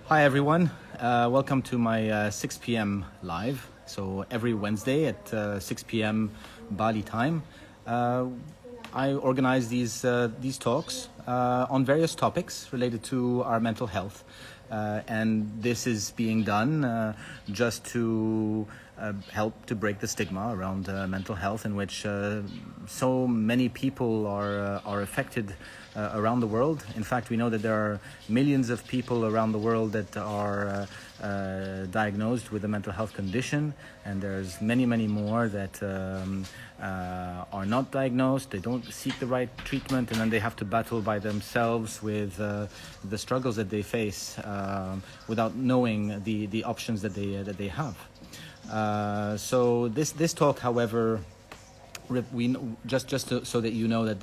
Hi everyone, welcome to my 6 p.m. live. So every Wednesday at 6 p.m. Bali time, I organize these talks on various topics related to our mental health. And this is being done just to help to break the stigma around mental health, in which so many people are affected around the world. In fact, we know that there are millions of people around the world that are diagnosed with a mental health condition, and there's many more that are not diagnosed. They don't seek the right treatment, and then they have to battle by themselves with the struggles that they face without knowing the options that they have. So this talk, however, so that you know that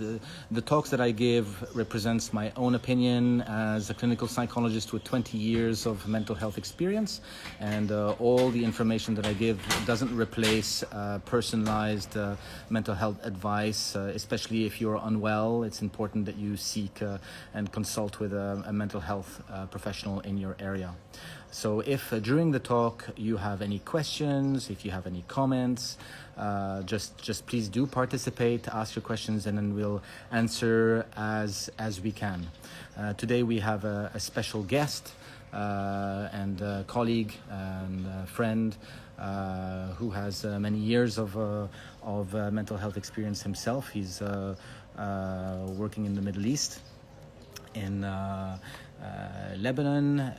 the talks that I give represents my own opinion as a clinical psychologist with 20 years of mental health experience, and all the information that I give doesn't replace personalized mental health advice, especially if you're unwell. It's important that you seek and consult with a mental health professional in your area. So if during the talk you have any questions, if you have any comments, just please do participate, ask your questions, and then we'll answer as we can. Today we have a special guest and a colleague and a friend who has many years of mental health experience himself. He's working in the Middle East, in Lebanon,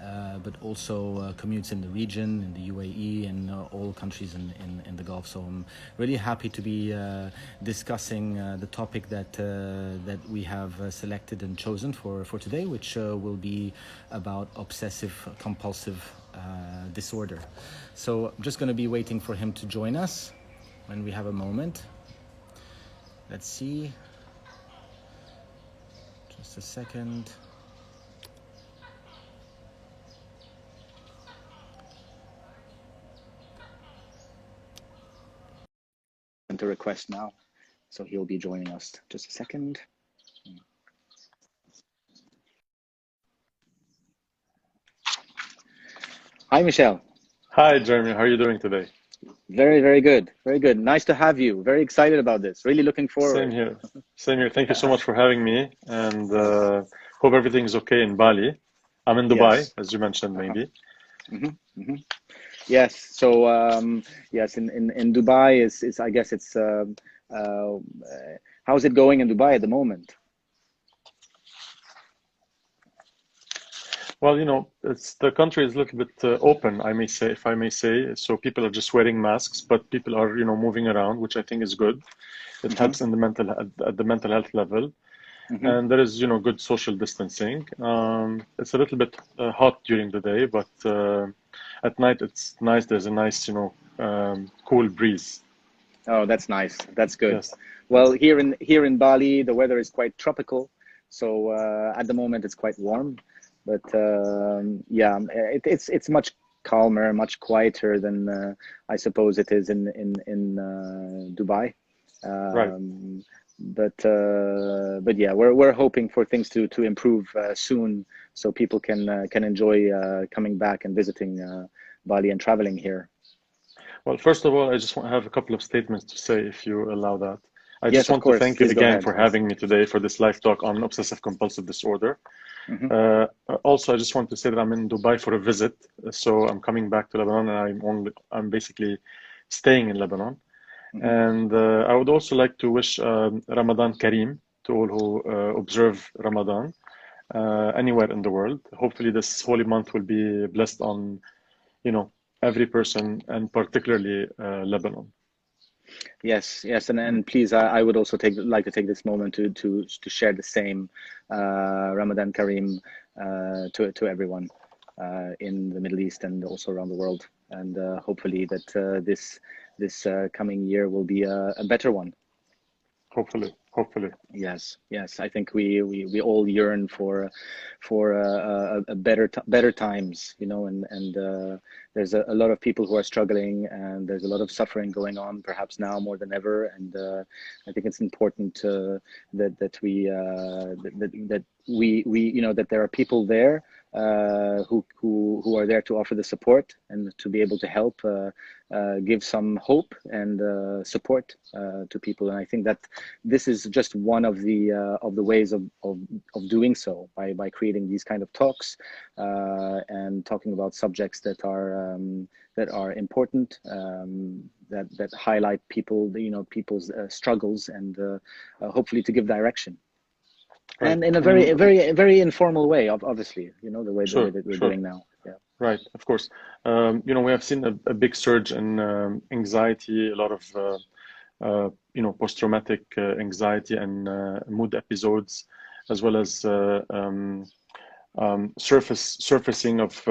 but also commutes in the region, in the UAE, and all countries in the Gulf. So I'm really happy to be discussing the topic that we have selected and chosen for today, which will be about obsessive compulsive disorder. So I'm just going to be waiting for him to join us when we have a moment. Let's see. Just a second. To request now, so he'll be joining us. Just a second. Hi, Michel. Hi, Jeremy. How are you doing today? Very good. Very good. Nice to have you. Very excited about this. Really looking forward. Same here. Same here. Thank you so Yeah. much for having me, and Yes. hope everything's okay in Bali. I'm in Dubai, Yes. as you mentioned, Uh-huh. maybe. Yes. So yes, in Dubai is I guess it's uh, how's it going in Dubai at the moment? Well, it's the country is a little bit open, I may say, if I may say. So people are just wearing masks, but people are, moving around, which I think is good. It Mm-hmm. helps in at the mental health level, Mm-hmm. and there is, good social distancing. It's a little bit hot during the day, but at night it's nice. There's a nice, cool breeze. Oh, that's nice. That's good. Yes, Well, yes. here in Bali, the weather is quite tropical, so at the moment it's quite warm. But yeah, it's much calmer, much quieter than I suppose it is in Dubai. Right. But yeah, we're hoping for things to improve soon, so people can enjoy coming back and visiting Bali and traveling here. Well, first of all, I just want to have a couple of statements to say, if you allow that. I just Yes, of want to course. thank you Please go again ahead. for having me today for this live talk on obsessive compulsive disorder. Hmm. Also, I just want to say that I'm in Dubai for a visit, so I'm coming back to Lebanon, and I'm basically staying in Lebanon. Hmm. And I would also like to wish Ramadan Kareem to all who observe Ramadan anywhere in the world. Hopefully, this holy month will be blessed on, you know, every person, and particularly Lebanon. Yes, and please, I would also like to take this moment to share the same Ramadan Kareem to everyone in the Middle East and also around the world, and hopefully that this coming year will be a better one. Hopefully, hopefully. Yes. I think we all yearn for a better times, and there's a lot of people who are struggling, and there's a lot of suffering going on, perhaps now more than ever. And I think it's important that we that we that there are people there who are there to offer the support and to be able to help give some hope and support to people. And I think that this is just one of the ways of doing so, by creating these kind of talks and talking about subjects that are important, that highlight people's struggles, and hopefully to give direction. Right. And in a very informal way, obviously, the way Sure, that we're sure. doing now. Yeah. Right, of course. We have seen a big surge in anxiety, a lot of post-traumatic anxiety and mood episodes, as well as surfacing of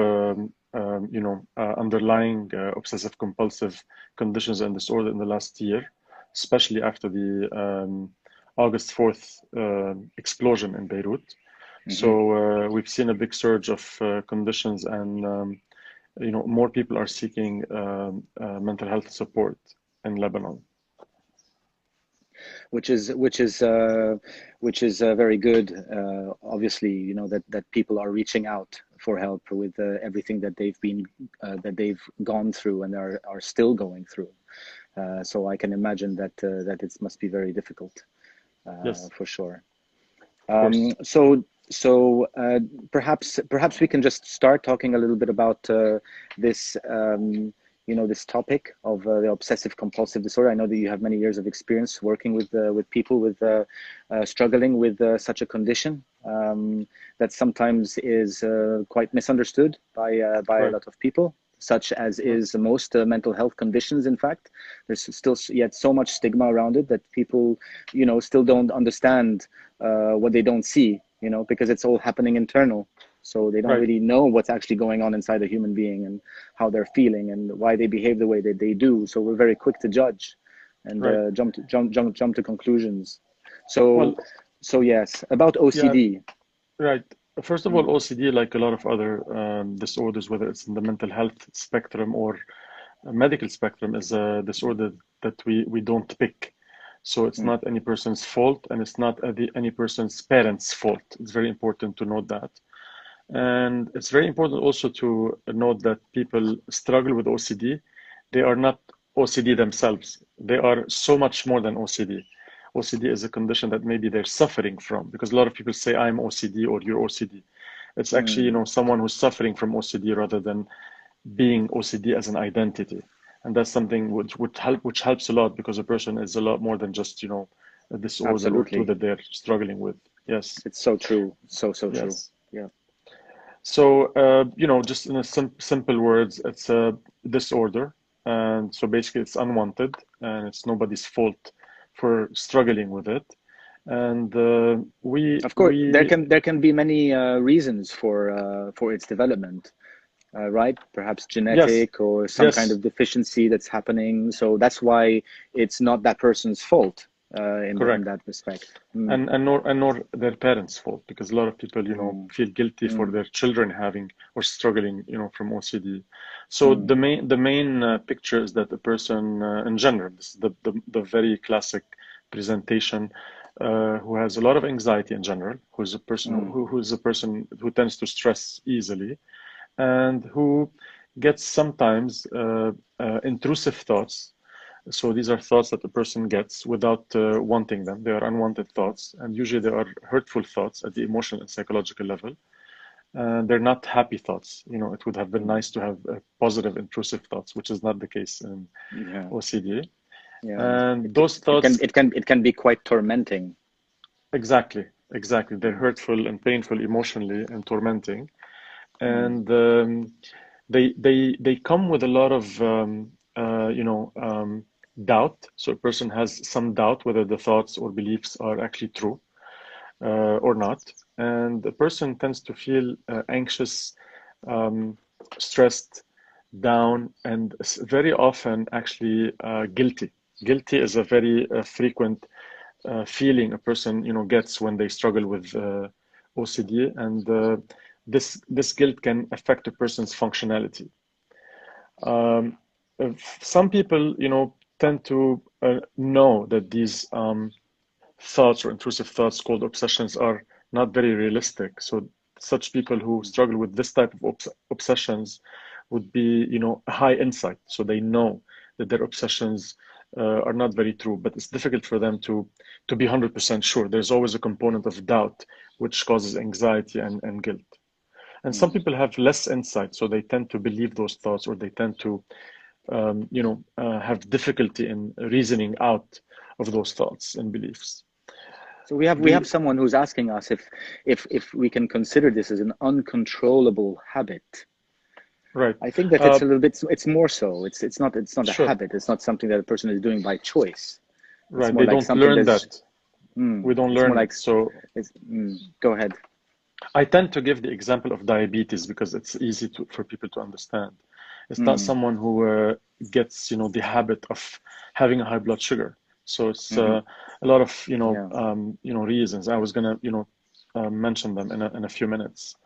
underlying obsessive compulsive conditions and disorder in the last year, especially after the August 4th explosion in Beirut. So we've seen a big surge of conditions, and more people are seeking mental health support in Lebanon. Which is very good. Obviously, that people are reaching out for help with everything that they've gone through and are still going through. So I can imagine that it must be very difficult. Yes, for sure. of course. So perhaps we can just start talking a little bit about this this topic of the obsessive compulsive disorder. I know that you have many years of experience working with people with struggling with such a condition that sometimes is quite misunderstood by a lot of people, such as is most mental health conditions. In fact, there's still yet so much stigma around it that people, still don't understand what they don't see, because it's all happening internal. So they don't really know what's actually going on inside a human being and how they're feeling and why they behave the way that they do. So we're very quick to judge and jump to conclusions. So yes, about OCD. Yeah, right. First of all, OCD, like a lot of other disorders, whether it's in the mental health spectrum or medical spectrum, is a disorder that we don't pick. So it's not any person's fault, and it's not any person's parents' fault. It's very important to note that. And it's very important also to note that people struggle with OCD. They are not OCD themselves. They are so much more than OCD. OCD is a condition that maybe they're suffering from, because a lot of people say I'm OCD or you're OCD. It's actually, someone who's suffering from OCD rather than being OCD as an identity. And that's something which helps a lot, because a person is a lot more than just, a disorder Absolutely. or two that they're struggling with. Yes. It's so true. So true. Yes. Yeah. So, just in a simple words, it's a disorder. And so basically it's unwanted, and it's nobody's fault for struggling with it. And Of course, there can be many reasons for its development, right? Perhaps Yes, genetic or some kind yes, of deficiency that's happening. So that's why it's not that person's fault in correct. that respect. And nor their parents' fault, because a lot of people, feel guilty for their children having or struggling, from OCD. So the main picture is that a person in general, this is the very classic presentation, who has a lot of anxiety in general, who's a person who tends to stress easily, and who gets sometimes intrusive thoughts. So these are thoughts that the person gets without wanting them. They are unwanted thoughts, and usually they are hurtful thoughts at the emotional and psychological level. They're not happy thoughts. It would have been nice to have positive intrusive thoughts, which is not the case in Yeah. OCD. Yeah. And those thoughts, it can be quite tormenting. exactly. They're hurtful and painful emotionally and tormenting. And they come with a lot of doubt. So a person has some doubt whether the thoughts or beliefs are actually true or not. And the person tends to feel anxious, stressed, down, and very often actually guilty. Guilty is a very frequent feeling a person gets when they struggle with OCD, and this guilt can affect a person's functionality. Some people, tend to know that these thoughts or intrusive thoughts called obsessions are not very realistic. So such people who struggle with this type of obsessions would be, a high insight. So they know that their obsessions are not very true, but it's difficult for them to be 100% sure. There's always a component of doubt, which causes anxiety and guilt. And some people have less insight, so they tend to believe those thoughts, or they tend to, have difficulty in reasoning out of those thoughts and beliefs. So we have someone who's asking us if we can consider this as an uncontrollable habit. Right. I think that it's a little bit. It's more so. It's not a Sure. habit. It's not something that a person is doing by choice. Right. It's more They like don't something learn that's, that. We don't it's learn more it. like, So go ahead. I tend to give the example of diabetes because it's easy for people to understand. It's not someone who gets, the habit of having a high blood sugar. So it's a lot of, reasons. I was gonna, mention them in a few minutes.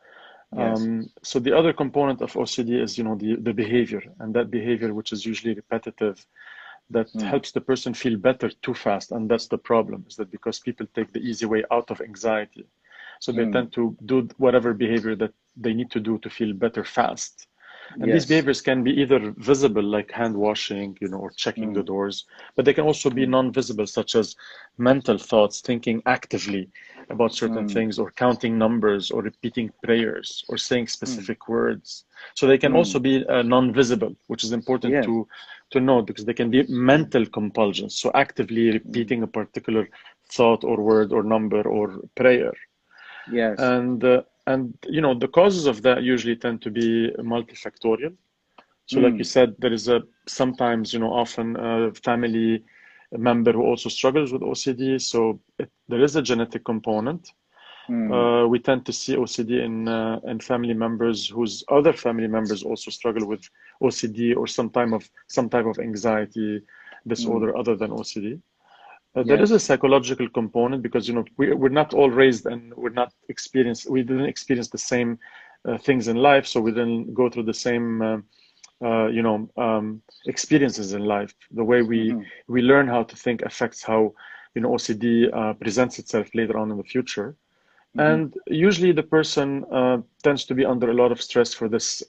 Yes. So the other component of OCD is, the behavior, and that behavior, which is usually repetitive, that helps the person feel better too fast. And that's the problem, is that because people take the easy way out of anxiety, so they tend to do whatever behavior that they need to do to feel better fast. And these behaviors can be either visible, like hand washing, or checking the doors, but they can also be non-visible, such as mental thoughts, thinking actively about certain things, or counting numbers, or repeating prayers, or saying specific words. So they can also be non-visible, which is important to note, because they can be mental compulsions, so actively repeating a particular thought or word or number or prayer. Yes. And the causes of that usually tend to be multifactorial. So like you said, there is sometimes, often a family member who also struggles with OCD. So there is a genetic component. We tend to see OCD in family members whose other family members also struggle with OCD, or some type of anxiety disorder other than OCD. There is a psychological component, because we're not all raised, and we didn't experience the same things in life, so we didn't go through the same experiences in life. The way we learn how to think affects how OCD presents itself later on in the future. And usually the person tends to be under a lot of stress for this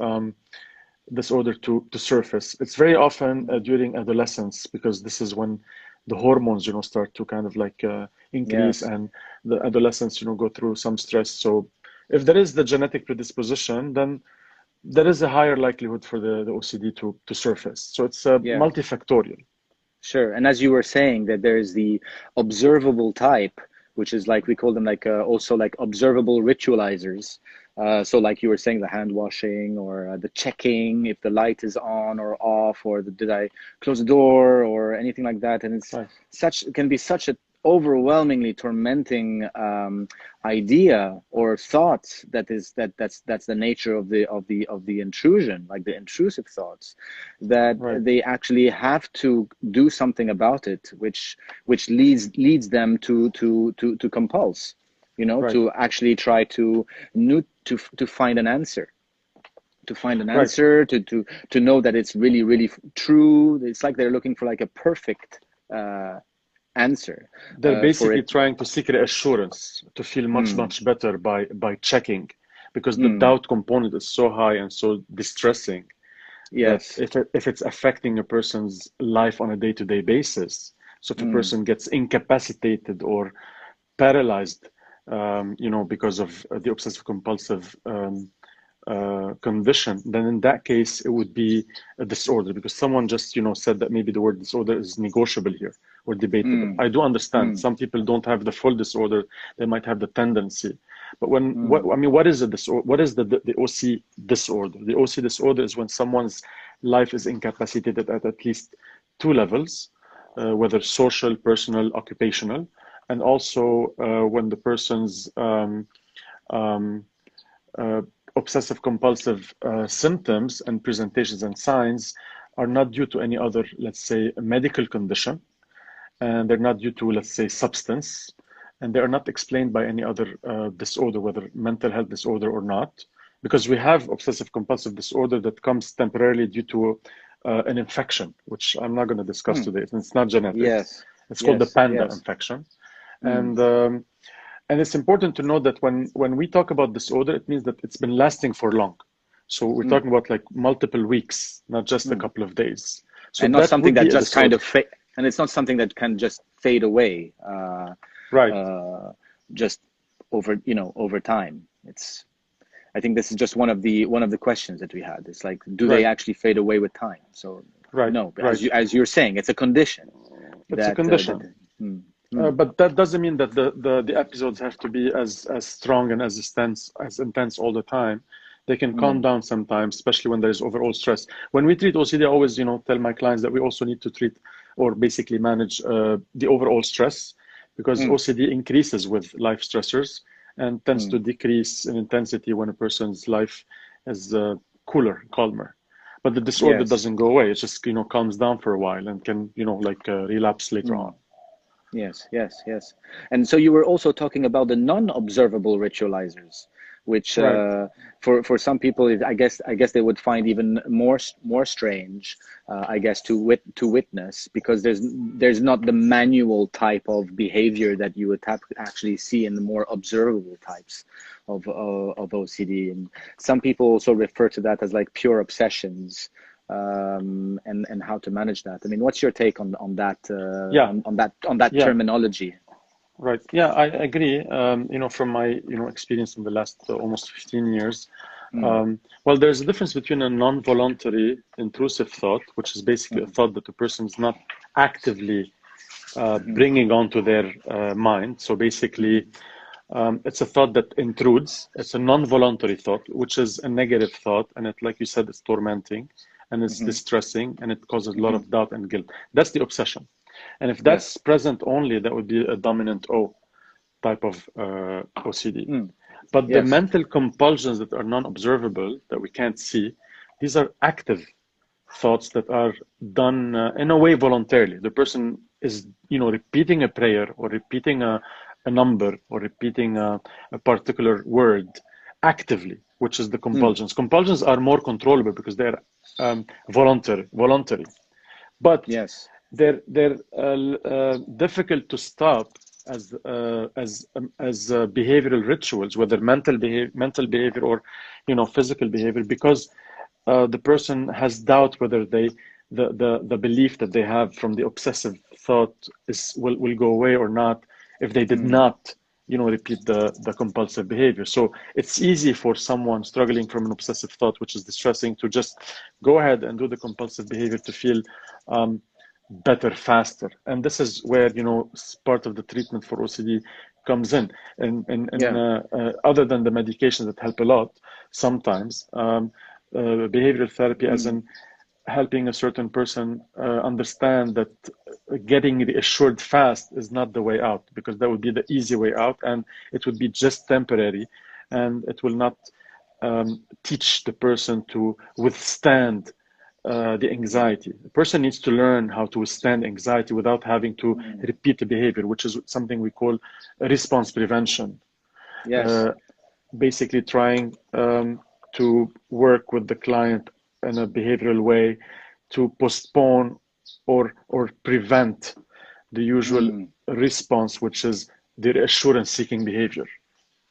disorder to surface. It's very often during adolescence, because this is when the hormones, start to kind of like increase, and the adolescents, go through some stress. So if there is the genetic predisposition, then there is a higher likelihood for the OCD to surface. So it's multifactorial. Sure. And as you were saying, that there is the observable type, which is like, we call them like also like observable ritualizers. So like you were saying, the hand washing, or the checking if the light is on or off, or did I close the door, or anything like that. And it's can be such a overwhelmingly tormenting idea or thought that's the nature of the intrusion, like the intrusive thoughts, that they actually have to do something about it, which leads them to compulse, to actually try to find an answer, to know that it's really, really true. It's like they're looking for like a perfect answer. They're basically trying to seek reassurance, to feel much better by checking, because the doubt component is so high and so distressing. Yes. That if it's affecting a person's life on a day-to-day basis, so if a person gets incapacitated or paralyzed, because of the obsessive compulsive condition, then in that case it would be a disorder, because someone just said that maybe the word disorder is negotiable here, or debatable. I do understand some people don't have the full disorder, they might have the tendency, but what is a disorder? What is the OC disorder? The OC disorder is when someone's life is incapacitated at least two levels, whether social, personal, occupational, and also when the person's obsessive compulsive symptoms and presentations and signs are not due to any other, let's say, medical condition, and they're not due to, let's say, substance, and they are not explained by any other disorder, whether mental health disorder or not, because we have obsessive compulsive disorder that comes temporarily due to an infection, which I'm not going to discuss today. It's not genetic. Yes. It's called the panda infection. And And it's important to know that when we talk about disorder, it means that it's been lasting for long. So we're talking about like multiple weeks, not just a couple of days. So and not that something would that be a just kind disorder. of and it's not something that can just fade away Right. just over time. It's I think this is just one of the questions that we had. It's like, do they Right. actually fade away with time? So Right. no, Right. as you're saying, it's a condition It's a that condition. But that doesn't mean that the episodes have to be as strong and as intense all the time. They can calm down sometimes, especially when there is overall stress. When we treat OCD, I always, tell my clients that we also need to treat or basically manage the overall stress, because OCD increases with life stressors and tends to decrease in intensity when a person's life is cooler, calmer. But the disorder Yes. doesn't go away. It just, calms down for a while and can, relapse later on. Yes, yes, yes. And so you were also talking about the non-observable ritualizers, which Right. for some people, I guess they would find even more strange, I guess, to witness, because there's not the manual type of behavior that you would actually see in the more observable types of OCD. And some people also refer to that as like pure obsessions. And how to manage that. I mean, what's your take on that Yeah. on that Yeah. terminology? Right. Yeah, I agree. From my, experience in the last almost 15 years, well, there's a difference between a non-voluntary intrusive thought, which is basically a thought that the person is not actively bringing onto their mind. So basically, it's a thought that intrudes. It's a non-voluntary thought, which is a negative thought, and it, like you said, it's tormenting and it's distressing, and it causes a lot of doubt and guilt. That's the obsession. And if that's Yes. present only, that would be a dominant O type of OCD. But the Yes. mental compulsions that are non-observable, that we can't see, these are active thoughts that are done in a way voluntarily. The person is, repeating a prayer or repeating a number or repeating a particular word actively, which is the compulsions. Compulsions are more controllable because they're voluntary. But Yes. they're difficult to stop as behavioral rituals, whether mental behavior or physical behavior, because the person has doubt whether the belief that they have from the obsessive thought will go away or not if they did not repeat the compulsive behavior. So it's easy for someone struggling from an obsessive thought, which is distressing, to just go ahead and do the compulsive behavior to feel better faster. And this is where part of the treatment for OCD comes in. And other than the medications that help a lot sometimes, behavioral therapy, as in helping a certain person understand that getting reassured fast is not the way out, because that would be the easy way out, and it would be just temporary, and it will not teach the person to withstand the anxiety. The person needs to learn how to withstand anxiety without having to repeat the behavior, which is something we call response prevention. Yes. Basically trying to work with the client in a behavioral way to postpone or prevent the usual response, which is the reassurance seeking behavior.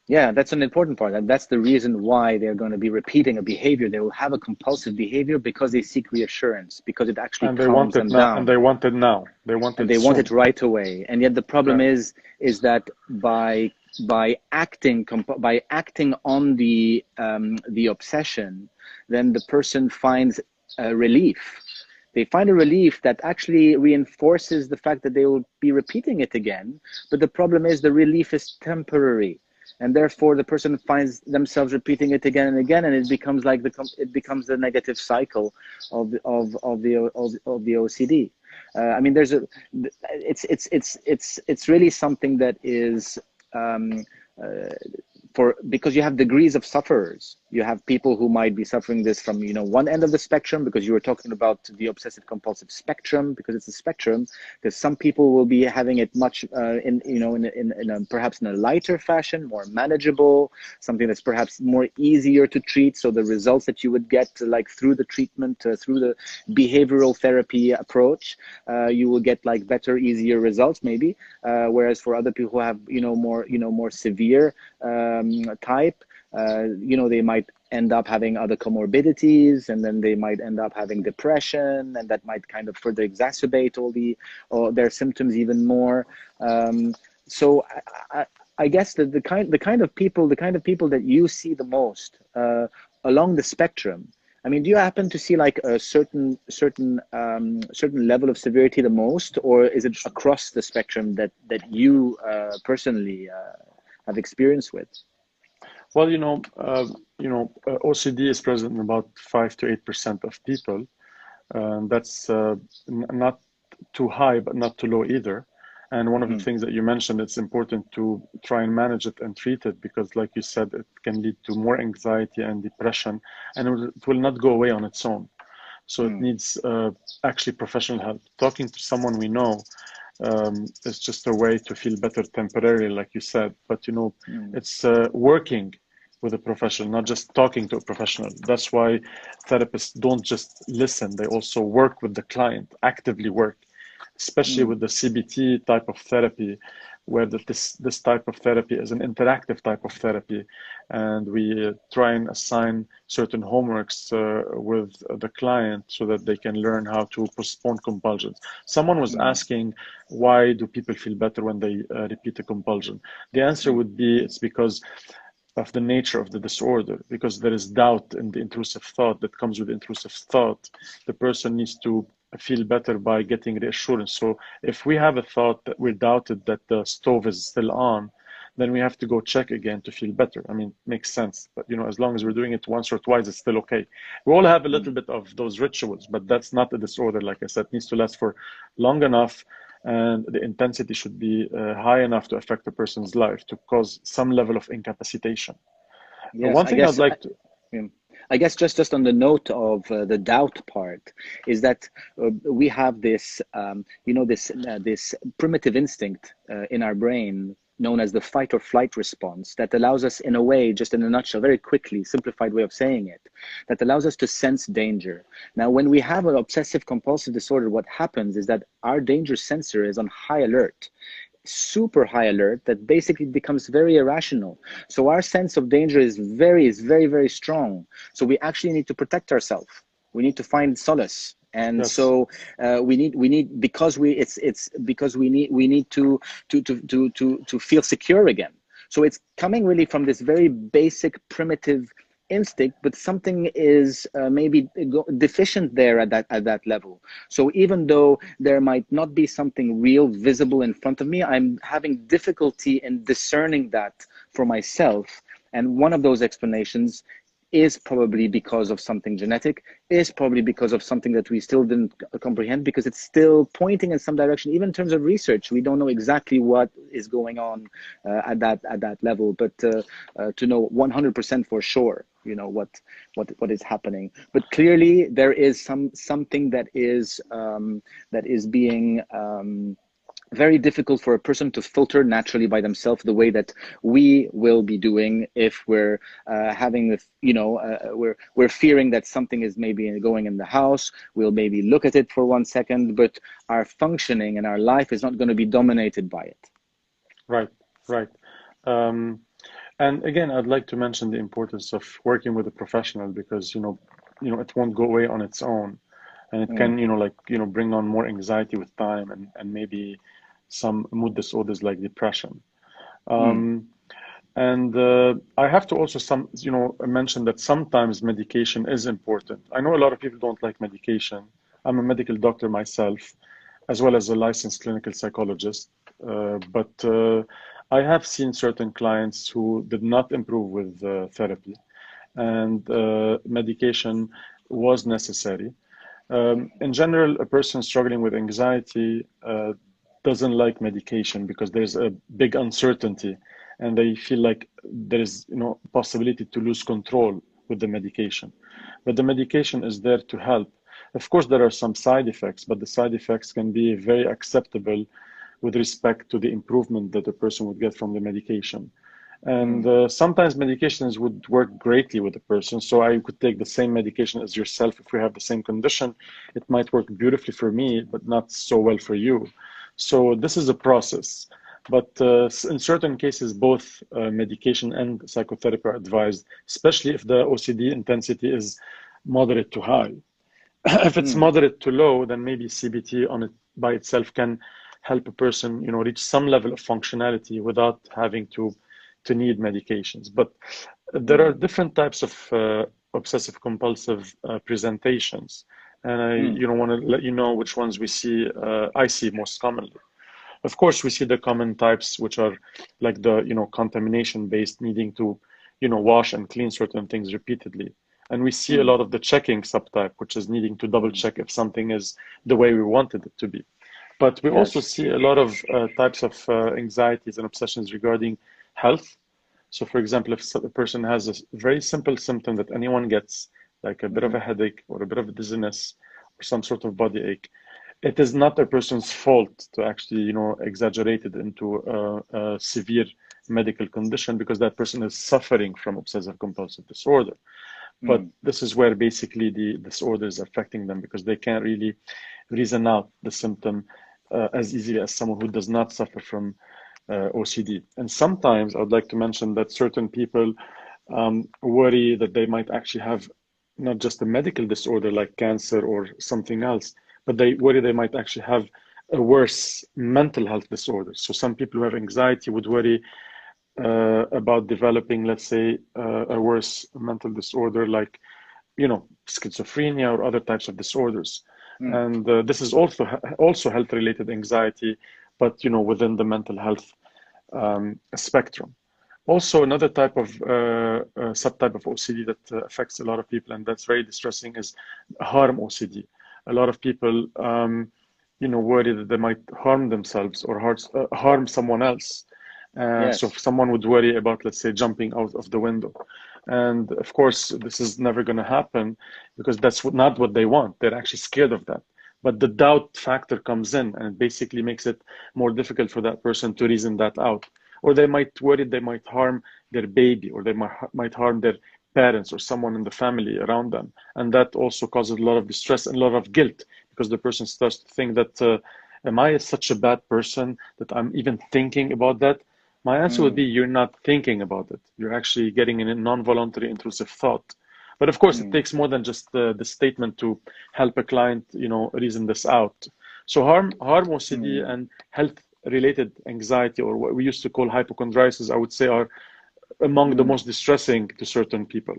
Yeah, that's an important part. And that's the reason why they're going to be repeating a behavior. They will have a compulsive behavior because they seek reassurance, because it actually And they want calms it them now, and down. they want it now. They want And it they want soon. it right away. And yet the problem Right. is that by acting on the obsession, then the person finds a relief. They find a relief that actually reinforces the fact that they will be repeating it again. But the problem is the relief is temporary, and therefore the person finds themselves repeating it again and again, and it becomes like the negative cycle of the OCD. I mean, it's really something that is because you have degrees of sufferers. You have people who might be suffering this from, one end of the spectrum, because you were talking about the obsessive compulsive spectrum, because it's a spectrum. Because some people will be having it much perhaps in a lighter fashion, more manageable, something that's perhaps more easier to treat. So the results that you would get like through the treatment, through the behavioral therapy approach, you will get like better, easier results maybe. Whereas for other people who have, more severe type, they might end up having other comorbidities, and then they might end up having depression, and that might kind of further exacerbate all their symptoms even more. So I guess that the kind of people that you see the most along the spectrum. I mean, do you happen to see like a certain level of severity the most, or is it across the spectrum that you personally have experience with? Well, OCD is present in about 5 to 8% of people. That's not too high, but not too low either. And one of the things that you mentioned, it's important to try and manage it and treat it, because like you said, it can lead to more anxiety and depression, and it will not go away on its own. So it needs actually professional help. Talking to someone we know is just a way to feel better temporarily, like you said. But it's working with a professional, not just talking to a professional. That's why therapists don't just listen; they also work with the client, actively work, especially with the CBT type of therapy, where this type of therapy is an interactive type of therapy, and we try and assign certain homeworks with the client so that they can learn how to postpone compulsions. Someone was asking, why do people feel better when they repeat a compulsion? The answer would be, it's because of the nature of the disorder, because there is doubt in the intrusive thought that comes with intrusive thought. The person needs to feel better by getting reassurance. So if we have a thought that we're doubted that the stove is still on, then we have to go check again to feel better. I mean, makes sense. But as long as we're doing it once or twice, it's still okay. We all have a little bit of those rituals, but that's not a disorder. Like I said, it needs to last for long enough, and the intensity should be high enough to affect a person's life, to cause some level of incapacitation. Yes, One thing I'd like to... I guess just on the note of the doubt part, is that we have this, this primitive instinct in our brain known as the fight or flight response, that allows us, in a way, just in a nutshell, very quickly, simplified way of saying it, that allows us to sense danger. Now, when we have an obsessive compulsive disorder, what happens is that our danger sensor is on high alert, super high alert, that basically becomes very irrational. So our sense of danger is very, very strong. So we actually need to protect ourselves. We need to find solace. And Yes. so we need because we need to feel secure again. So it's coming really from this very basic primitive instinct, but something is maybe deficient there at that level. So even though there might not be something real visible in front of me, I'm having difficulty in discerning that for myself. And one of those explanations is probably because of something genetic, is probably because of something that we still didn't comprehend, because it's still pointing in some direction. Even in terms of research, we don't know exactly what is going on at that level, but to know 100% for sure, what is happening. But clearly there is something that is being very difficult for a person to filter naturally by themselves, the way that we will be doing if we're having, we're fearing that something is maybe going in the house. We'll maybe look at it for 1 second, but our functioning and our life is not going to be dominated by it. Right. And again, I'd like to mention the importance of working with a professional, because it won't go away on its own, and it can bring on more anxiety with time, and maybe some mood disorders like depression. And I have to also mention that sometimes medication is important. I know a lot of people don't like medication. I'm a medical doctor myself, as well as a licensed clinical psychologist. But I have seen certain clients who did not improve with therapy, and medication was necessary. In general, a person struggling with anxiety doesn't like medication because there's a big uncertainty, and they feel like there is possibility to lose control with the medication. But the medication is there to help. Of course, there are some side effects, but the side effects can be very acceptable with respect to the improvement that a person would get from the medication. And sometimes medications would work greatly with a person. So I could take the same medication as yourself. If we have the same condition, it might work beautifully for me, but not so well for you. So this is a process. But in certain cases, both medication and psychotherapy are advised, especially if the OCD intensity is moderate to high. If it's moderate to low, then maybe CBT on it by itself can help a person, reach some level of functionality without having to need medications. But there are different types of obsessive compulsive presentations, and I want to let you know which ones I see most commonly. Of course, we see the common types, which are like the contamination based, needing to wash and clean certain things repeatedly. And we see a lot of the checking subtype, which is needing to double check if something is the way we wanted it to be. But we also see a lot of types of anxieties and obsessions regarding health. So for example, if a person has a very simple symptom that anyone gets, like a bit of a headache or a bit of a dizziness or some sort of body ache, it is not a person's fault to actually, exaggerate it into a severe medical condition, because that person is suffering from obsessive compulsive disorder. But this is where basically the disorder is affecting them, because they can't really reason out the symptom as easily as someone who does not suffer from OCD. And sometimes I would like to mention that certain people worry that they might actually have not just a medical disorder like cancer or something else, but they worry they might actually have a worse mental health disorder. So some people who have anxiety would worry about developing, let's say, a worse mental disorder like, schizophrenia or other types of disorders. And this is also health-related anxiety, but within the mental health spectrum. Also, another type of subtype of OCD that affects a lot of people, and that's very distressing, is harm OCD. A lot of people, worry that they might harm themselves or harm someone else. So if someone would worry about, let's say, jumping out of the window. And of course, this is never going to happen, because that's not what they want. They're actually scared of that. But the doubt factor comes in, and it basically makes it more difficult for that person to reason that out. Or they might worry they might harm their baby, or they might harm their parents or someone in the family around them. And that also causes a lot of distress and a lot of guilt, because the person starts to think that, am I such a bad person that I'm even thinking about that? My answer would be, you're not thinking about it. You're actually getting in a non-voluntary intrusive thought. But of course, it takes more than just the statement to help a client, reason this out. So harm OCD and health-related anxiety, or what we used to call hypochondriasis, I would say, are among the most distressing to certain people.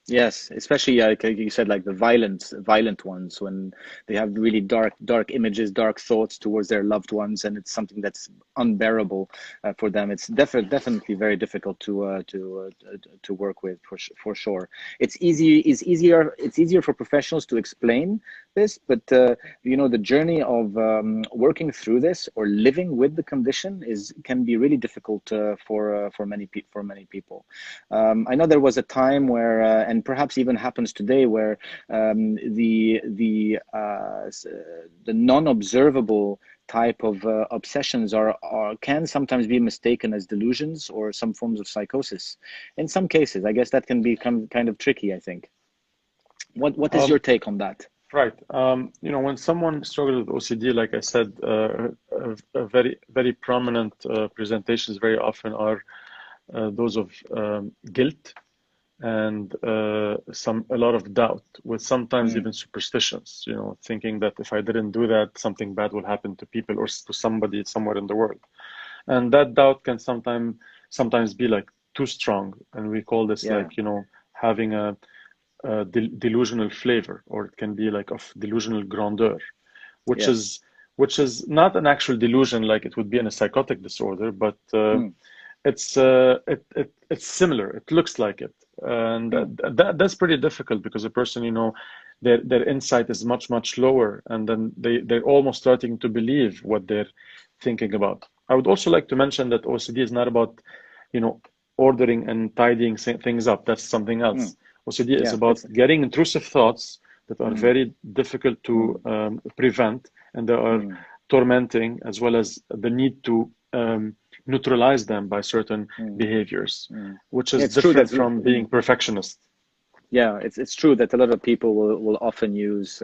Yes, especially like you said, like the violent ones, when they have really dark images, dark thoughts towards their loved ones, and it's something that's unbearable for them. It's definitely very difficult to work with, for sure. It's easier for professionals to explain this, but the journey of working through this or living with the condition can be really difficult for many people. I know there was a time where and perhaps even happens today, where the non-observable type of obsessions can sometimes be mistaken as delusions or some forms of psychosis. In some cases, I guess that can become kind of tricky, I think. What is your take on that? Right. When someone struggles with OCD, like I said, a very, very prominent presentations very often are those of guilt and a lot of doubt, with sometimes even superstitions, thinking that if I didn't do that, something bad will happen to people or to somebody somewhere in the world. And that doubt can sometimes be like too strong. And we call this like, having a delusional flavor, or it can be like of delusional grandeur, which is not an actual delusion like it would be in a psychotic disorder, but it's similar. It looks like it, and that's pretty difficult, because a person, their insight is much lower, and then they're almost starting to believe what they're thinking about. I would also like to mention that OCD is not about ordering and tidying things up. That's something else. OCD is Yeah, about getting intrusive thoughts that are very difficult to prevent, and they are tormenting, as well as the need to neutralize them by certain behaviors, which yeah, is it's true different that from being perfectionist. yeah, it's true that a lot of people will often use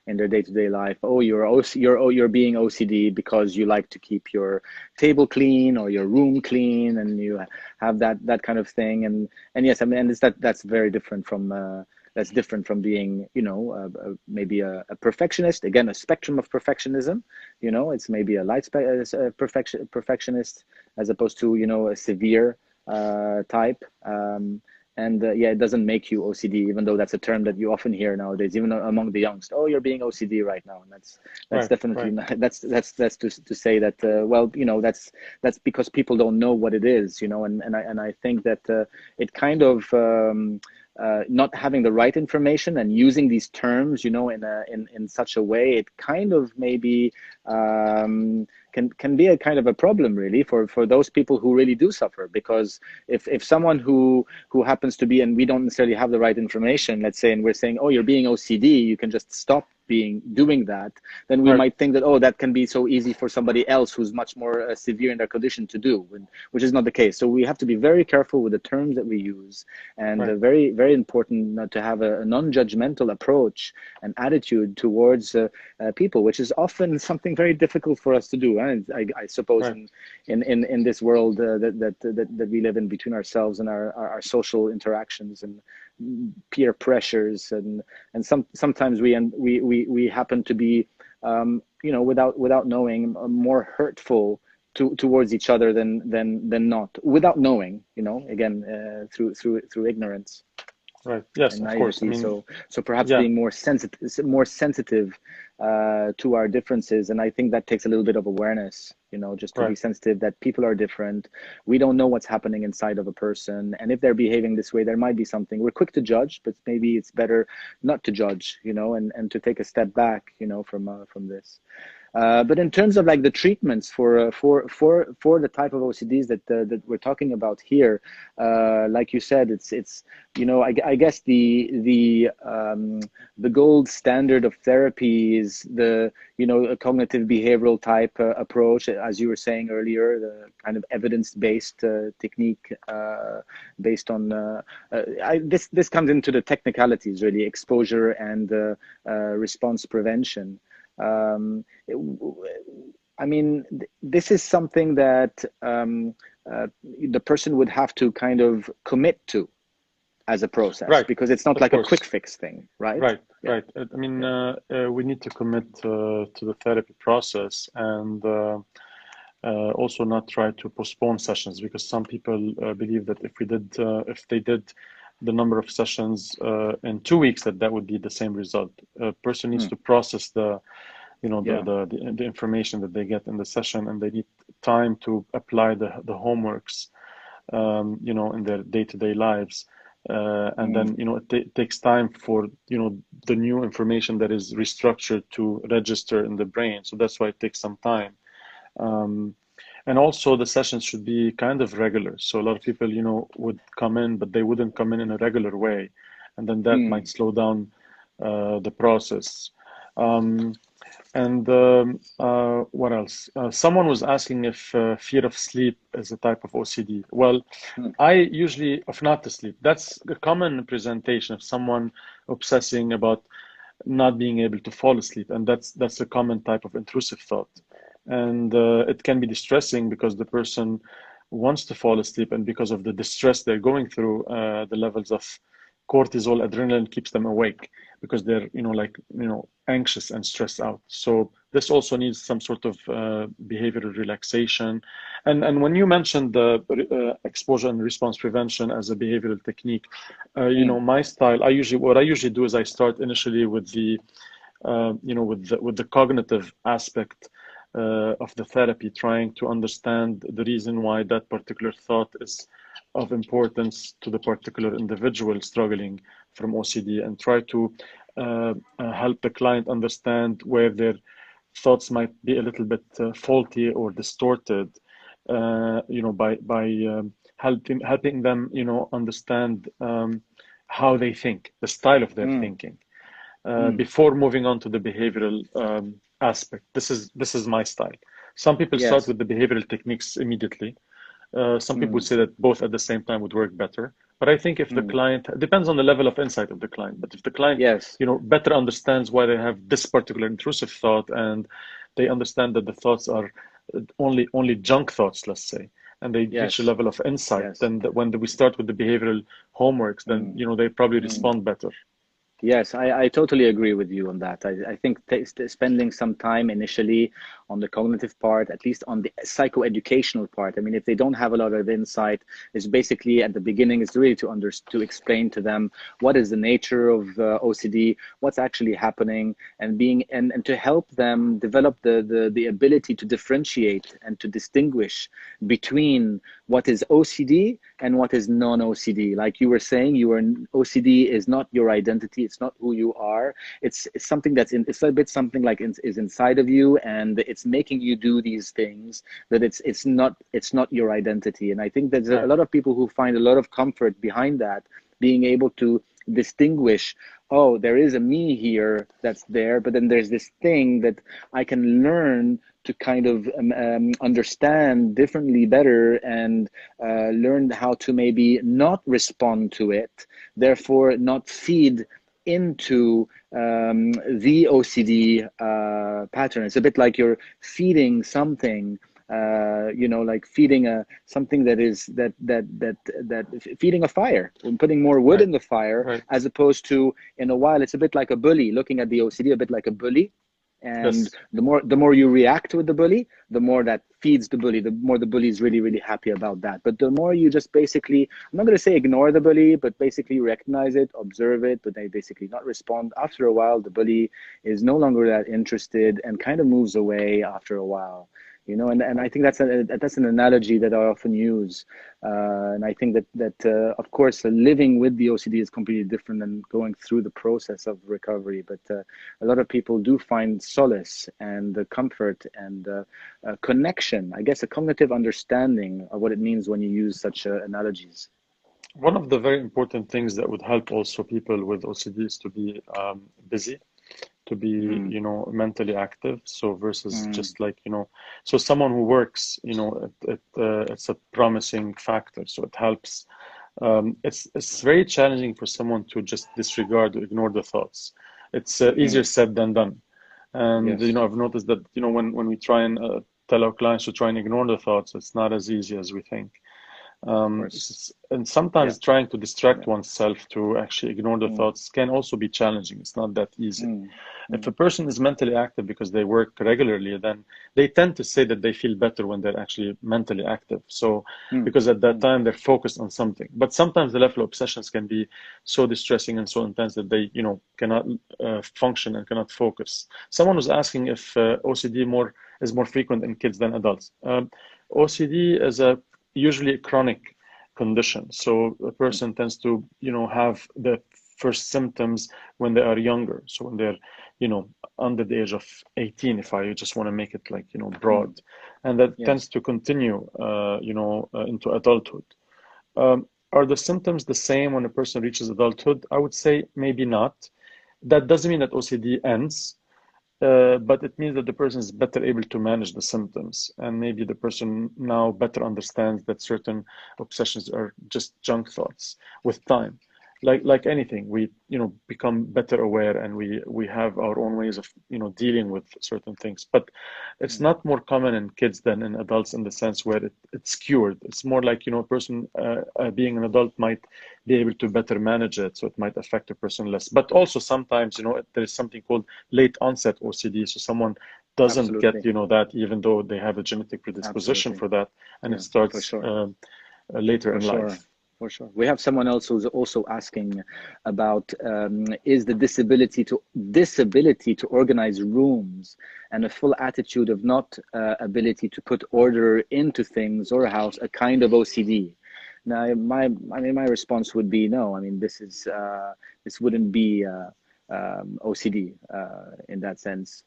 in their day-to-day life, oh, you're being OCD because you like to keep your table clean or your room clean, and you have that kind of thing. And yes, I mean, and that's very different from that's different from being, you know, maybe a perfectionist. Again, a spectrum of perfectionism. You know, it's maybe a perfectionist as opposed to, you know, a severe type. And yeah, it doesn't make you OCD, even though that's a term that you often hear nowadays, even among the youngsters. Oh, you're being OCD right now, and that's definitely not, that's to say that well, you know, that's because people don't know what it is, you know, and I think that it kind of not having the right information and using these terms, you know, in such a way, it kind of maybe can be a kind of a problem, really, for those people who really do suffer. Because if someone who happens to be, and we don't necessarily have the right information, let's say, and we're saying, oh, you're being OCD, you can just stop doing that, then we might think that, oh, that can be so easy for somebody else who's much more severe in their condition to do, which is not the case. So we have to be very careful with the terms that we use, and very, very important to have a non-judgmental approach and attitude towards people, which is often something very difficult for us to do. And I suppose in this world that we live in, between ourselves and our social interactions and peer pressures, and sometimes we happen to be you know, without knowing, more hurtful towards each other than not, without knowing, you know, again, through ignorance. Right. Yes, And of course. I naivety. mean, So perhaps being more sensitive to our differences, and I think that takes a little bit of awareness, you know, just to be sensitive that people are different. We don't know what's happening inside of a person, and if they're behaving this way, there might be something. We're quick to judge, but maybe it's better not to judge, you know, and to take a step back, you know, from this. But in terms of like the treatments for the type of OCDs that we're talking about here, like you said, it's you know, I guess the gold standard of therapy is the, you know, a cognitive behavioral type approach, as you were saying earlier, the kind of evidence-based technique based on this comes into the technicalities, really, exposure and response prevention. I mean, this is something that the person would have to kind of commit to as a process, because it's not like a quick fix thing, right? Right. I mean, we need to commit to the therapy process, and also not try to postpone sessions, because some people believe that if they did the number of sessions in 2 weeks, that would be the same result. A person needs to process the information that they get in the session, and they need time to apply the homeworks, you know, in their day-to-day lives. And then, you know, it takes time for, you know, the new information that is restructured to register in the brain. So that's why it takes some time. And also the sessions should be kind of regular. So a lot of people, you know, would come in, but they wouldn't come in a regular way. And then that might slow down the process. What else? Someone was asking if fear of sleep is a type of OCD. Well, I usually, of not to sleep, that's a common presentation of someone obsessing about not being able to fall asleep. And that's a common type of intrusive thought. And it can be distressing because the person wants to fall asleep, and because of the distress they're going through, the levels of cortisol, adrenaline keeps them awake, because they're, you know, like, you know, anxious and stressed out. So this also needs some sort of behavioral relaxation. And when you mentioned the exposure and response prevention as a behavioral technique, you know, my style, what I usually do is I start initially with the, you know, with the cognitive aspect of the therapy, trying to understand the reason why that particular thought is of importance to the particular individual struggling from OCD, and try to help the client understand where their thoughts might be a little bit faulty or distorted, you know, by helping them, you know, understand how they think, the style of their thinking, before moving on to the behavioral aspect. This is my style. Some people start Yes. with the behavioral techniques immediately. Some people would say that both at the same time would work better. But I think if the client, depends on the level of insight of the client, but if the client, Yes. better understands why they have this particular intrusive thought, and they understand that the thoughts are only junk thoughts, let's say, and they reach a Yes. level of insight, Yes. then when we start with the behavioral homeworks, then, they probably respond better. Yes, I totally agree with you on that. I think spending some time initially on the cognitive part, at least on the psychoeducational part. I mean, if they don't have a lot of insight, it's basically at the beginning, it's really to explain to them what is the nature of OCD, what's actually happening, and to help them develop the ability to differentiate and to distinguish between what is OCD and what is non-OCD. Like you were saying, OCD is not your identity. It's not who you are. It's something it's a bit something like is inside of you, and it's making you do these things. That it's not your identity. And I think there's a Right. lot of people who find a lot of comfort behind that, being able to distinguish, oh, there is a me here that's there, but then there's this thing that I can learn to kind of understand differently better, and learn how to maybe not respond to it, therefore not feed into the OCD pattern. It's a bit like you're feeding something, like feeding something that feeding a fire, putting more wood Right. in the fire, Right. as opposed to, in a while, it's a bit like a bully. Looking at the OCD, a bit like a bully. And Yes. the more you react with the bully, the more that feeds the bully, the more the bully is really, really happy about that. But the more you just basically, I'm not going to say ignore the bully, but basically recognize it, observe it, but they basically not respond. After a while, the bully is no longer that interested and kind of moves away after a while. And I think that's an analogy that I often use, and I think that of course living with the OCD is completely different than going through the process of recovery. But a lot of people do find solace and comfort and connection. I guess a cognitive understanding of what it means when you use such analogies. One of the very important things that would help also people with OCD is to be busy, to be, Mm, mentally active. So versus mm, just like, so someone who works, it's a promising factor. So it helps. It's very challenging for someone to just disregard or ignore the thoughts. It's easier mm. said than done. And, Yes, I've noticed that, when we try and tell our clients to try and ignore the thoughts, it's not as easy as we think. of course. And Yeah, sometimes trying to distract yeah. oneself to actually ignore the Mm, thoughts can also be challenging. It's not that easy. mm, If mm, a person is mentally active because they work regularly, then they tend to say that they feel better when they're actually mentally active. So, mm, because at that mm. time they're focused on something. But sometimes the level of obsessions can be so distressing and so intense that they, cannot function and cannot focus. Someone was asking if OCD is more frequent in kids than adults. OCD is usually a chronic condition. So a person tends to, have the first symptoms when they are younger. So when they're, under the age of 18, if I just want to make it like, Mm. broad, and that tends Yes. to continue, into adulthood. Are the symptoms the same when a person reaches adulthood? I would say maybe not. That doesn't mean that OCD ends, but it means that the person is better able to manage the symptoms, and maybe the person now better understands that certain obsessions are just junk thoughts with time. Like anything, we become better aware, and we have our own ways of dealing with certain things. But it's Mm. not more common in kids than in adults in the sense where it's cured. It's more like a person being an adult might be able to better manage it, so it might affect a person less. But also sometimes there is something called late onset OCD. So someone doesn't get, Absolutely. that even though they have a genetic predisposition Absolutely. for that, and it Yeah, for starts sure. later For in sure. life. For sure. We have someone else who's also asking about is the disability to organize rooms and a full attitude of not ability to put order into things or a house a kind of OCD? Now, my response would be no. I mean, this wouldn't be OCD in that sense.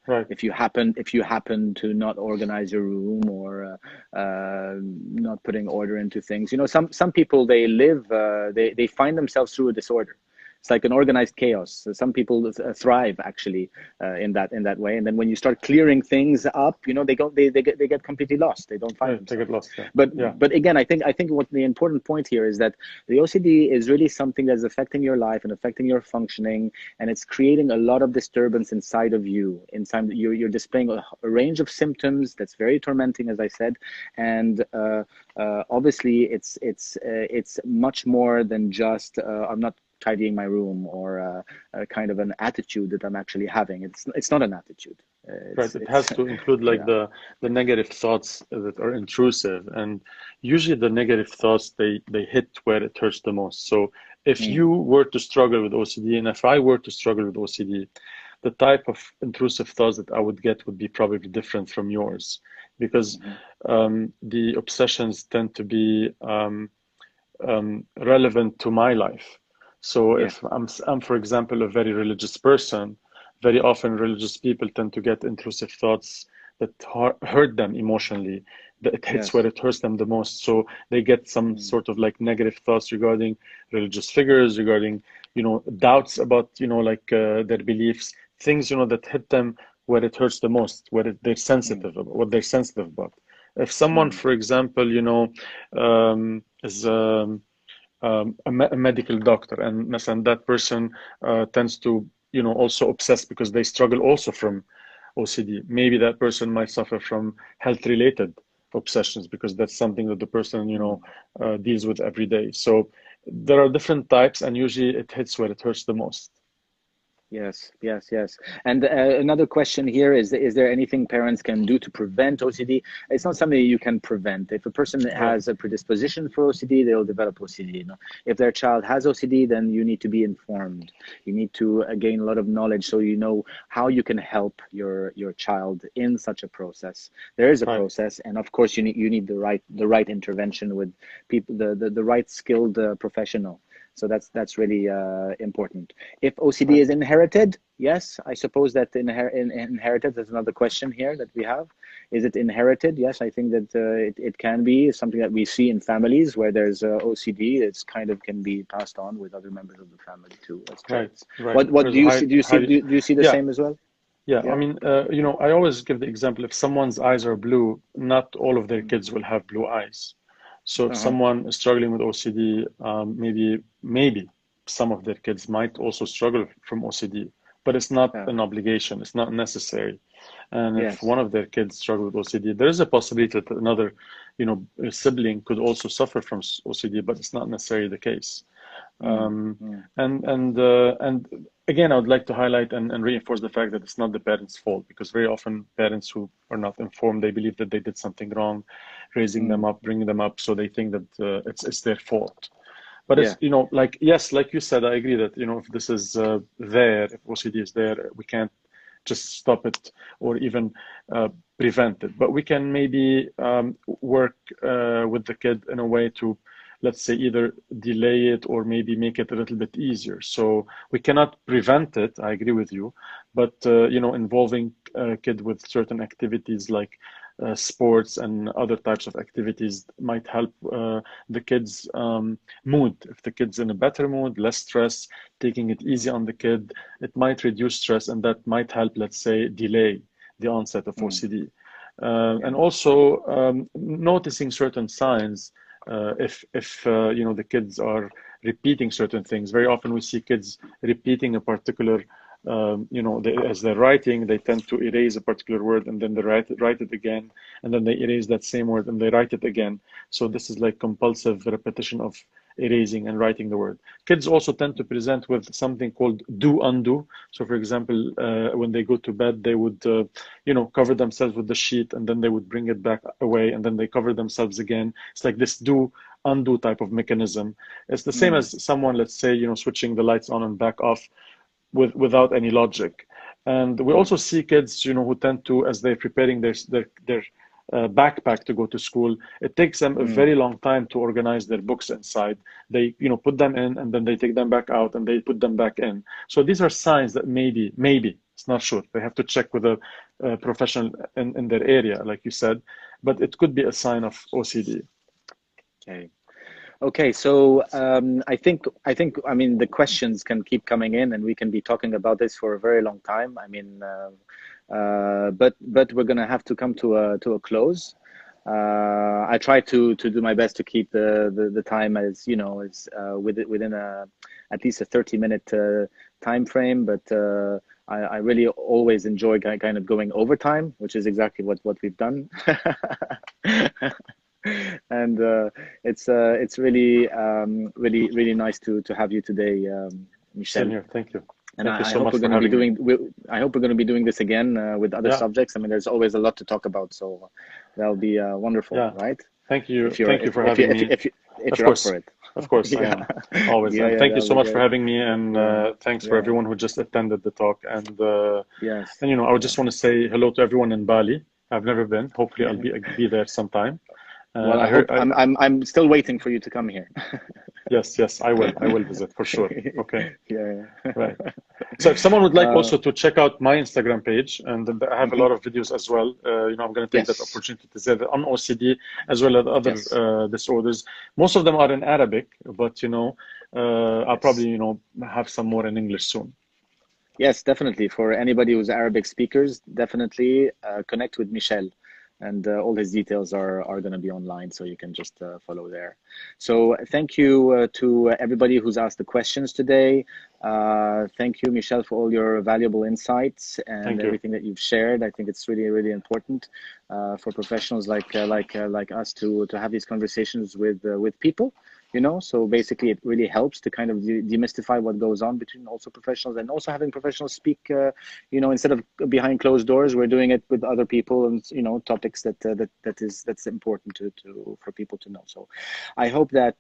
Right. If you happen to not organize your room, or not putting order into things, some people, they find themselves through a disorder. It's like an organized chaos. So some people thrive actually in that way, and then when you start clearing things up, they get completely lost. They don't find Yeah, they themselves. get lost. Yeah. But Yeah. but again, I think what the important point here is that the OCD is really something that's affecting your life and affecting your functioning, and it's creating a lot of disturbance inside of you. Inside you're displaying a range of symptoms that's very tormenting, as I said, and obviously it's much more than just I'm not tidying my room, or a kind of an attitude that I'm actually having. It's not an attitude. Right. It has to include like yeah. the negative thoughts that are intrusive, and usually the negative thoughts they hit where it hurts the most. So if you were to struggle with OCD, and if I were to struggle with OCD, the type of intrusive thoughts that I would get would be probably different from yours, because the obsessions tend to be relevant to my life. So Yeah. if I'm, for example, a very religious person, very often religious people tend to get intrusive thoughts that hurt them emotionally. That it hits where Yes. it hurts them the most. So they get some sort of like negative thoughts regarding religious figures, regarding, doubts about, like their beliefs, things, that hit them where it hurts the most, they're sensitive about, what they're sensitive about. If someone, for example, is a medical doctor, and مثلا that person tends to also obsess because they struggle also from OCD. Maybe that person might suffer from health related obsessions because that's something that the person deals with every day. So there are different types, and usually it hits where it hurts the most. Yes, yes, yes. And another question here is there anything parents can do to prevent OCD? It's not something you can prevent. If a person Right. has a predisposition for OCD, they'll develop OCD. If their child has OCD, then you need to be informed. You need to gain a lot of knowledge so you know how you can help your child in such a process. There is a Right. process, and of course you need the right intervention with people, the right skilled professional. So that's really important. If OCD Right. is inherited, yes, I suppose that inherited. There's another question here that we have. Is it inherited? Yes, I think that it can be something that we see in families where there's OCD. It's kind of can be passed on with other members of the family too as Right. traits. Right. What There's do a you high see? Do you see the yeah. same as well? Yeah, I Yeah. mean, I always give the example, if someone's eyes are blue, not all of their kids will have blue eyes. So if Uh-huh. someone is struggling with OCD, maybe some of their kids might also struggle from OCD, but it's not Yeah. an obligation, it's not necessary. And if Yes. one of their kids struggle with OCD, there is a possibility that another, sibling could also suffer from OCD, but it's not necessarily the case. Mm. Um, Mm. and again, I would like to highlight and reinforce the fact that it's not the parents' fault, because very often parents who are not informed, they believe that they did something wrong, raising them Mm. up, bringing them up, so they think that it's their fault. But Yeah. it's, like, yes, like you said, I agree that, if this is there, if OCD is there, we can't just stop it or even prevent it. But we can maybe work with the kid in a way to, let's say, either delay it or maybe make it a little bit easier. So we cannot prevent it, I agree with you, but involving a kid with certain activities like sports and other types of activities might help the kid's mood. If the kid's in a better mood, less stress, taking it easy on the kid, it might reduce stress, and that might help, let's say, delay the onset of Mm. OCD. Yeah. And also noticing certain signs. If the kids are repeating certain things. Very often we see kids repeating a particular as they're writing, they tend to erase a particular word and then they write it again, and then they erase that same word and they write it again. So this is like compulsive repetition of erasing and writing the word. Kids also tend to present with something called do undo. So for example, when they go to bed, they would cover themselves with the sheet and then they would bring it back away and then they cover themselves again. It's like this do undo type of mechanism. It's the same Mm. as someone, let's say, switching the lights on and back off without any logic. And we Mm. also see kids, who tend to, as they're preparing their backpack to go to school. It takes them a very long time to organize their books inside. They, put them in and then they take them back out and they put them back in. So these are signs that maybe, it's not sure. They have to check with a professional in their area, like you said, but it could be a sign of OCD. Okay, so I mean the questions can keep coming in, and we can be talking about this for a very long time. I mean, but we're gonna have to come to a close. I try to do my best to keep the time as within at least a 30-minute time frame, but I really always enjoy kind of going overtime, which is exactly what we've done. And it's really really nice to have you today, Michel. Same here. Thank you. And Thank you I so hope much we're for going to be having doing. I hope we're going to be doing this again with other Yeah. subjects. I mean, there's always a lot to talk about, so that'll be wonderful, Yeah. right? Thank you. If you're, Thank you if, for if, having you, me. if, you, if Of you're course. up for it. Of course, I am. Always. Yeah, And thank you that'll so be much for great. having me, and thanks for Yeah. everyone who just attended the talk. And Yes. and I would just want to say hello to everyone in Bali. I've never been. Hopefully, I'll be there sometime. Well, I hope I'm still waiting for you to come here. Yes, I will visit for sure. Okay. Yeah. Right. So if someone would like also to check out my Instagram page, and I have a lot of videos as well. I'm going to take that opportunity to say that on OCD as well as other disorders. Most of them are in Arabic, but I'll probably have some more in English soon. Yes, definitely. For anybody who's Arabic speakers, definitely connect with Michel. And all his details are going to be online, so you can just follow there. So thank you to everybody who's asked the questions today. Thank you, Michel, for all your valuable insights and everything that you've shared. I think it's really, really important for professionals like us to have these conversations with people. So basically it really helps to kind of demystify what goes on between also professionals, and also having professionals speak, instead of behind closed doors, we're doing it with other people, and, topics that's important for people to know. So I hope that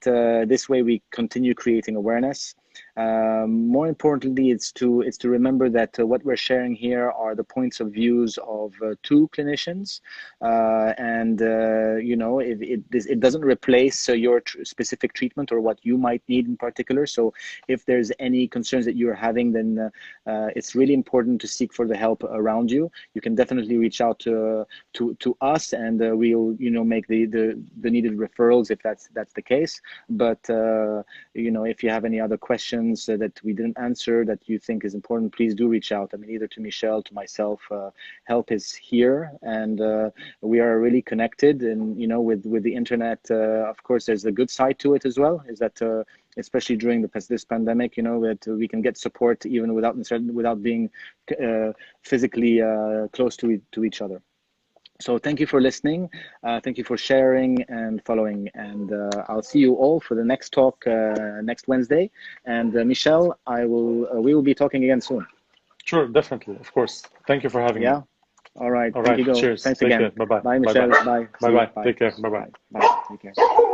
this way we continue creating awareness. More importantly, it's to remember that what we're sharing here are the points of views of two clinicians, and it doesn't replace your specific treatment or what you might need in particular. So if there's any concerns that you're having, then it's really important to seek for the help around you. You can definitely reach out to us, and we'll make the needed referrals if that's the case. But if you have any other questions that we didn't answer that you think is important, please do reach out. I mean, either to Michel, to myself. Help is here, and we are really connected. And with the internet, of course, there's a good side to it as well. Is that especially during this pandemic, that we can get support even without being physically close to each other. So thank you for listening. Thank you for sharing and following. And I'll see you all for the next talk next Wednesday. And Michel, we will be talking again soon. Sure, definitely, of course. Thank you for having me. All right. All Thank right. you. Cheers. Thanks Take again. Care. Bye-bye. Bye, Michel. Bye. Bye-bye. Take care. Bye-bye. Bye. Take care.